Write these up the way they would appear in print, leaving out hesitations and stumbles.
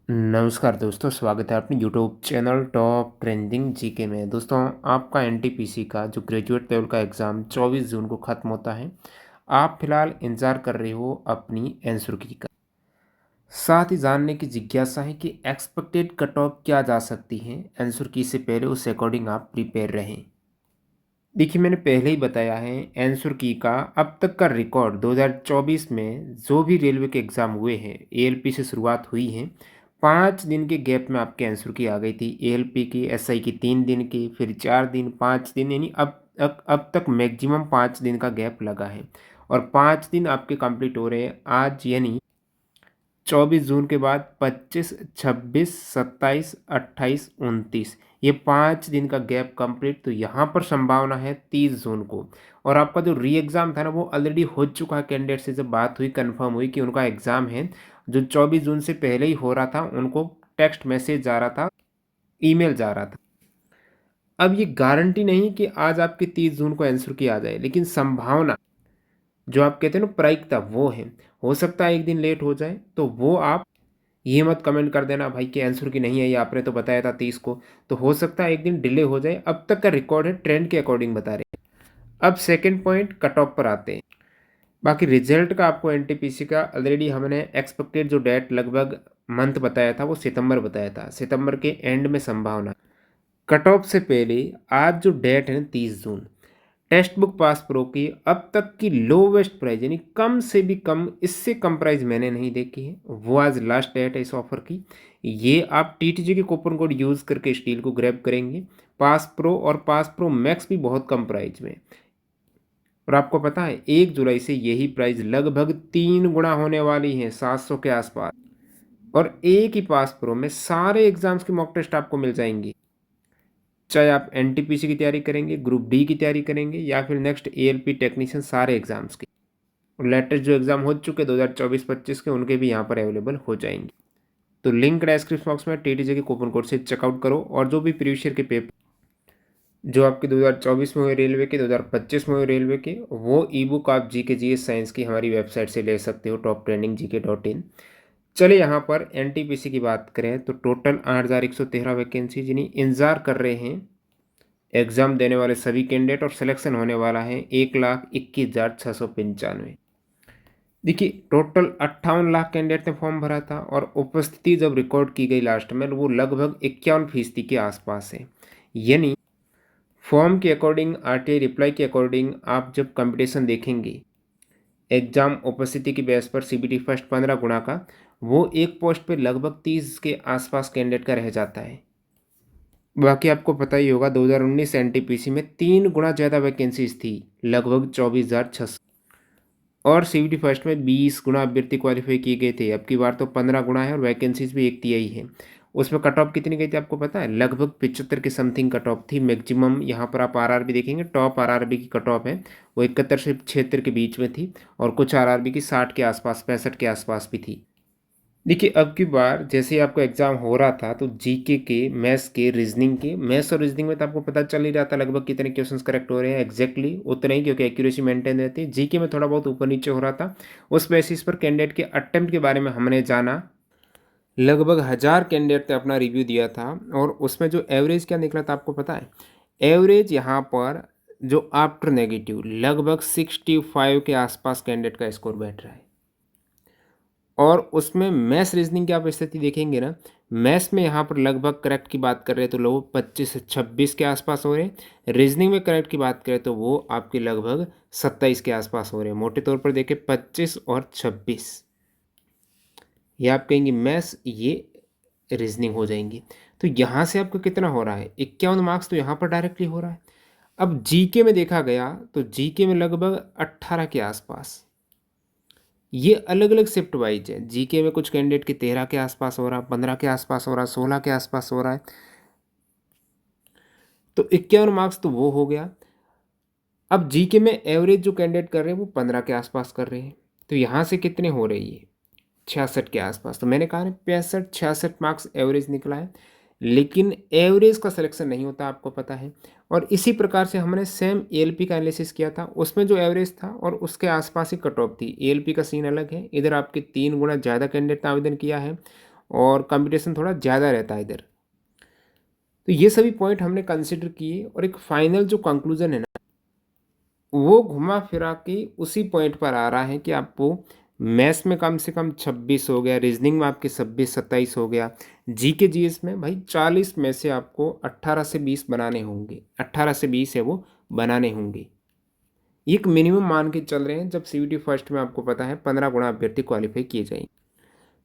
नमस्कार दोस्तों, स्वागत है अपने YouTube channel top trending GK में। दोस्तों, आपका एनटीपीसी का जो ग्रेजुएट लेवल का एग्ज़ाम 24 जून को ख़त्म होता है। आप फिलहाल इंतज़ार कर रहे हो अपनी आंसर की का। साथ ही जानने की जिज्ञासा है कि एक्सपेक्टेड कट ऑफ क्या जा सकती है आंसर की से पहले, उस अकॉर्डिंग आप प्रिपेयर रहें। देखिए, मैंने पहले ही बताया है आंसर की का अब तक का रिकॉर्ड 2024 में जो भी रेलवे के एग्ज़ाम हुए हैं, एएलपी से शुरुआत हुई है। 5 दिन के गैप में आपके आंसर की आ गई थी। एएलपी की, एसआई की 3 दिन की, फिर 4 दिन, 5 दिन, यानी अब तक मैक्सिमम 5 दिन का गैप लगा है। और 5 दिन आपके कंप्लीट हो रहे हैं आज, यानी 24 जून के बाद 25, 26, 27, 28, 29, ये 5 दिन का गैप कंप्लीट। तो यहाँ पर संभावना है 30 जून को। और आपका जो री एग्ज़ाम था ना, वो ऑलरेडी हो चुका है। कैंडिडेट से जब बात हुई, कंफर्म हुई कि उनका एग्ज़ाम है, जो 24 जून से पहले ही हो रहा था, उनको टेक्स्ट मैसेज जा रहा था, ईमेल जा रहा था। अब ये गारंटी नहीं कि आज आपके 30 जून को आंसर की आ जाए, लेकिन संभावना जो आप कहते हैं ना प्रायिकता, वो है। हो सकता है एक दिन लेट हो जाए, तो वो आप ये मत कमेंट कर देना भाई कि आंसर की नहीं है, ये आपने तो बताया था 30 को। तो हो सकता है एक दिन डिले हो जाए। अब तक का रिकॉर्ड है, ट्रेंड के अकॉर्डिंग बता रहे हैं। अब सेकंड पॉइंट, कट ऑफ पर आते हैं। बाकी रिजल्ट का आपको एनटीपीसी का ऑलरेडी हमने एक्सपेक्टेड जो डेट लगभग मंथ बताया था, वो सितंबर बताया था। सितंबर के एंड में संभावना। कट ऑफ से पहले आज जो डेट है 30 जून, टेक्स्ट बुक पास प्रो की अब तक की लोवेस्ट प्राइस, यानी कम से भी कम, इससे कम प्राइस मैंने नहीं देखी है। वो आज लास्ट डेट है इस ऑफर की। ये आप टीटीजी के कूपन कोड यूज़ करके इस डील को ग्रैब करेंगे। पास प्रो और पास प्रो मैक्स भी बहुत कम प्राइस में। और आपको पता है 1 जुलाई से यही प्राइस लगभग 3 गुना होने वाली है, 700 के आसपास। और एक ही पास प्रो में सारे एग्जाम्स के मॉक टेस्ट आपको मिल जाएंगी। चाहे आप एनटीपीसी की तैयारी करेंगे, ग्रुप डी की तैयारी करेंगे, या फिर नेक्स्ट एएलपी टेक्नीशियन, सारे एग्जाम्स की। और लेटेस्ट जो एग्जाम हो चुके 2024-25 के, उनके भी यहाँ पर अवेलेबल हो जाएंगे। तो लिंक डिस्क्रिप्शन बॉक्स में टीटीजे के कूपन कोड से चेकआउट करो। और जो भी प्रीवियस ईयर के पेपर जो आपके 2024 में हुए रेलवे के, 2025 में हुए रेलवे के, वो ई बुक आप जी के जीएस साइंस की हमारी वेबसाइट से ले सकते हो, टॉप ट्रेंडिंग GK.in। चलिए, यहाँ पर एनटीपीसी की बात करें तो टोटल 8,113 वैकेंसी जिन्हें इंतजार कर रहे हैं एग्जाम देने वाले सभी कैंडिडेट, और सिलेक्शन होने वाला है 1,21,695। देखिए, टोटल 58 लाख कैंडिडेट ने फॉर्म भरा था, और उपस्थिति जब रिकॉर्ड की गई लास्ट में, वो लगभग 51% के आसपास है। यानी फॉर्म के अकॉर्डिंग, आरटीआई रिप्लाई के अकॉर्डिंग, आप जब कंपटीशन देखेंगे एग्जाम उपस्थिति की बेस पर, सीबीटी फर्स्ट 15 गुना का, वो एक पोस्ट पे लगभग 30 के आसपास कैंडिडेट का रह जाता है। बाकी आपको पता ही होगा 2019 एनटीपीसी में 3 गुना ज़्यादा वैकेंसीज थी, लगभग 24,600। और सीबीटी फर्स्ट में 20 गुना अभ्यर्थी क्वालिफाई किए गए थे। अब की बार तो 15 गुना है, और वैकेंसीज भी 1/3 है। उसमें कट ऑफ कितनी गई थी आपको पता है? लगभग 75 के समथिंग कट ऑफ थी मैक्सिमम। यहाँ पर आप आरआरबी देखेंगे, टॉप आरआरबी की कट ऑफ है वो 71 से 76 के बीच में थी। और कुछ आरआरबी की 60 के आसपास, 65 के आसपास भी थी। देखिए, अब की बार जैसे ही आपका एग्जाम हो रहा था, तो जीके के, मैथ्स के, रीजनिंग के, मैथ्स और रीजनिंग में तो आपको पता चल ही रहा था लगभग कितने क्वेश्चंस करेक्ट हो रहे हैं। एग्जैक्टली उतने ही, क्योंकि एक्यूरेसी मेंटेन रहती है। जीके में थोड़ा बहुत ऊपर नीचे हो रहा था। उस बेसिस पर कैंडिडेट के अटेम्प्ट के बारे में हमने जाना। लगभग 1000 कैंडिडेट ने अपना रिव्यू दिया था, और उसमें जो एवरेज क्या निकला था आपको पता है? एवरेज यहाँ पर जो आफ्टर नेगेटिव लगभग 65 के आसपास कैंडिडेट का स्कोर बैठ रहा है। और उसमें मैथ्स रीजनिंग की आप स्थिति देखेंगे ना, मैथ्स में यहाँ पर लगभग करेक्ट की बात कर रहे हैं तो लोग 25 से 26 के आसपास हो रहे हैं। रीजनिंग में करेक्ट की बात करें तो वो आपके लगभग 27 के आसपास हो रहे हैं। मोटे तौर पर देखें 25 और 26, ये आप कहेंगे मैथ्स, ये रीजनिंग हो जाएंगी। तो यहाँ से आपको कितना हो रहा है? 51 मार्क्स तो यहाँ पर डायरेक्टली हो रहा है। अब जीके में देखा गया तो जीके में लगभग 18 के आसपास। ये अलग अलग शिफ्ट वाइज है। जीके में कुछ कैंडिडेट के 13 के आसपास हो रहा है, 15 के आसपास हो रहा है, 16 के आसपास हो रहा है। तो 51 मार्क्स तो वो हो गया। अब जीके में एवरेज जो कैंडिडेट कर रहे हैं वो 15 के आसपास कर रहे हैं। तो यहाँ से कितने हो रही है? 66 के आसपास। तो मैंने कहा ना 65-66 मार्क्स एवरेज निकला है। लेकिन एवरेज का सिलेक्शन नहीं होता, आपको पता है। और इसी प्रकार से हमने सेम एएलपी का एनालिसिस किया था, उसमें जो एवरेज था और उसके आसपास ही कट ऑफ थी। एएलपी का सीन अलग है, इधर आपके 3 गुना ज़्यादा कैंडिडेट ने आवेदन किया है, और कंपटीशन थोड़ा ज़्यादा रहता है इधर। तो ये सभी पॉइंट हमने कंसिडर किए और एक फाइनल जो कंक्लूजन है ना, वो घुमा फिरा के उसी पॉइंट पर आ रहा है कि आपको मैथ्स में कम से कम 26 हो गया, रीजनिंग में आपके 26-27 हो गया, जीके जीएस में भाई 40 में से आपको 18 से 20 बनाने होंगे, 18 से 20 है वो बनाने होंगे। एक मिनिमम मान के चल रहे हैं, जब सीवीटी फर्स्ट में आपको पता है 15 गुणा अभ्यर्थी क्वालिफाई किए जाएंगे।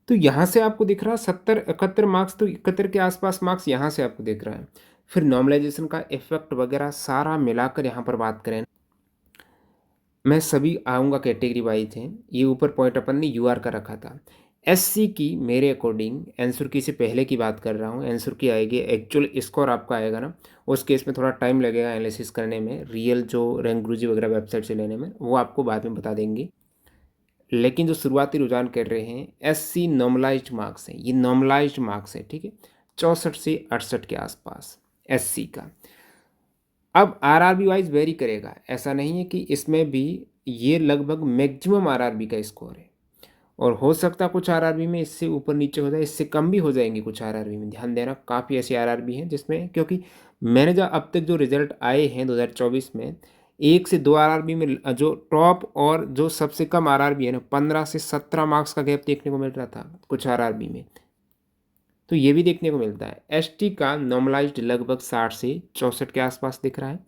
तो यहाँ से आपको दिख रहा है 70-71 मार्क्स, तो 71 के आसपास मार्क्स यहाँ से आपको दिख रहा है। फिर नॉर्मलाइजेशन का इफेक्ट वगैरह सारा मिलाकर यहाँ पर बात करें, मैं सभी आऊँगा कैटेगरी वाइज हैं। ये ऊपर पॉइंट अपन ने यूआर का रखा था। एससी की मेरे अकॉर्डिंग आंसर की से पहले की बात कर रहा हूँ, आंसर की आएगी एक्चुअल स्कोर आपका आएगा ना, उस केस में थोड़ा टाइम लगेगा एनालिसिस करने में, रियल जो रैंक गुरुजी वगैरह वेबसाइट से लेने में, वो आपको बाद में बता देंगे। लेकिन जो शुरुआती रुझान कर रहे हैं एससी नॉर्मलाइज्ड मार्क्स हैं, ये नॉर्मलाइज्ड मार्क्स है, ठीक है, 64 से 68 के आसपास एससी का। अब आरआरबी वाइज वेरी करेगा, ऐसा नहीं है कि इसमें भी ये लगभग मैक्सिमम आरआरबी का स्कोर है, और हो सकता है कुछ आरआरबी में इससे ऊपर नीचे हो जाए, इससे कम भी हो जाएंगी कुछ आरआरबी में। ध्यान देना, काफ़ी ऐसी आरआरबी हैं जिसमें, क्योंकि मैंने जो अब तक जो रिजल्ट आए हैं 2024 में, 1 से 2 आरआरबी में जो टॉप और जो सबसे कम आरआरबी है ना, 15 से 17 मार्क्स का गैप देखने को मिल रहा था कुछ आरआरबी में। तो ये भी देखने को मिलता है। एसटी का नॉर्मलाइज्ड लगभग 60 से 64 के आसपास दिख रहा है।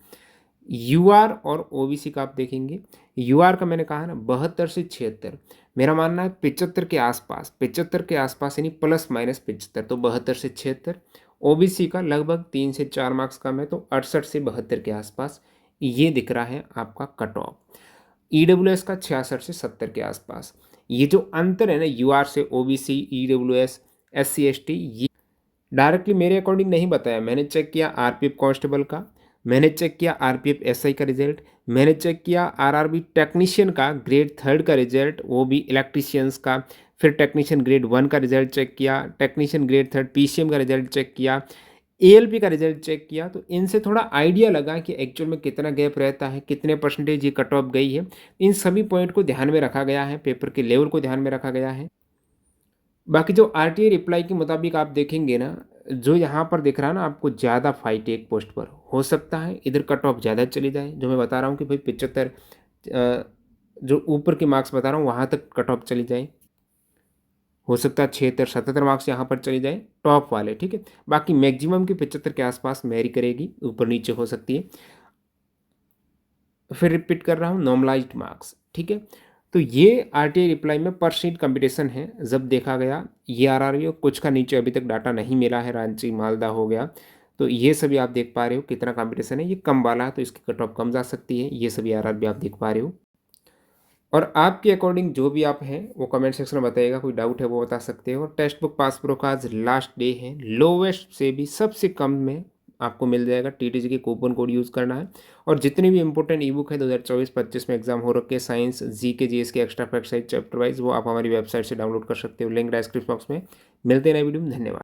यूआर और ओबीसी का आप देखेंगे, यूआर का मैंने कहा ना 72 से 76, मेरा मानना है 75 के आसपास, 75 के आसपास यानी प्लस माइनस 75, तो 72 से 76। ओबीसी का लगभग 3 से 4 मार्क्स कम है, तो 68 से 72 के आसपास ये दिख रहा है आपका कट ऑफ। ईडब्ल्यूएस का 66 से 70 के आसपास। ये जो अंतर है ना यूआर से ओबीसी, ईडब्ल्यूएस, एससी एसटी, ये डायरेक्टली मेरे अकॉर्डिंग नहीं बताया। मैंने चेक किया आरपीएफ कांस्टेबल का, मैंने चेक किया आरपीएफ एसआई का रिजल्ट, मैंने चेक किया आरआरबी टेक्नीशियन का ग्रेड 3 का रिजल्ट, वो भी इलेक्ट्रीशियंस का, फिर टेक्नीशियन ग्रेड 1 का रिजल्ट चेक किया, टेक्नीशियन ग्रेड 3 पीसीएम का रिजल्ट चेक किया, एएलपी का रिजल्ट चेक किया। तो इनसे थोड़ा आइडिया लगा कि एक्चुअल में कितना गैप रहता है, कितने परसेंटेज ये कट ऑफ गई है। इन सभी पॉइंट को ध्यान में रखा गया है, पेपर के लेवल को ध्यान में रखा गया है। बाकी जो आरटीआई रिप्लाई के मुताबिक आप देखेंगे ना, जो यहाँ पर दिख रहा है ना आपको, ज़्यादा फाइट एक पोस्ट पर हो सकता है इधर कट ऑफ ज़्यादा चली जाए, जो मैं बता रहा हूँ कि भाई 75 जो ऊपर के मार्क्स बता रहा हूँ वहाँ तक कट ऑफ चली जाए, हो सकता है 76-77 मार्क्स यहाँ पर चली जाए टॉप वाले, ठीक है। बाकी मैक्सिमम की 75 के आसपास मैरी करेगी, ऊपर नीचे हो सकती है। फिर रिपीट कर रहा हूँ, नॉर्मलाइज्ड मार्क्स, ठीक है। तो ये आरटीआई रिप्लाई में पर सीट कंपटीशन है, जब देखा गया ये आरआरबी, कुछ का नीचे अभी तक डाटा नहीं मिला है, रांची मालदा हो गया, तो ये सभी आप देख पा रहे हो कितना कंपटीशन है। ये कम वाला है तो इसकी कट ऑफ कम जा सकती है, ये सभी आरआरबी आप देख पा रहे हो। और आपके अकॉर्डिंग जो भी आप हैं वो कमेंट सेक्शन में बताइएगा, कोई डाउट है वो बता सकते हो। टेक्स्ट बुक पास प्रो का आज लास्ट डे है, लोवेस्ट से भी सबसे कम में आपको मिल जाएगा, टीटीजी के कूपन कोड यूज़ करना है। और जितने भी इंपॉर्टेंट ई बुक है 2024-25 में एग्जाम हो रखे, साइंस, जीके, जीएस के extra fact size chapter wise, वो आप हमारी वेबसाइट से डाउनलोड कर सकते हो, लिंक डिस्क्रिप्शन बॉक्स में। मिलते हैं नए वीडियो में, धन्यवाद।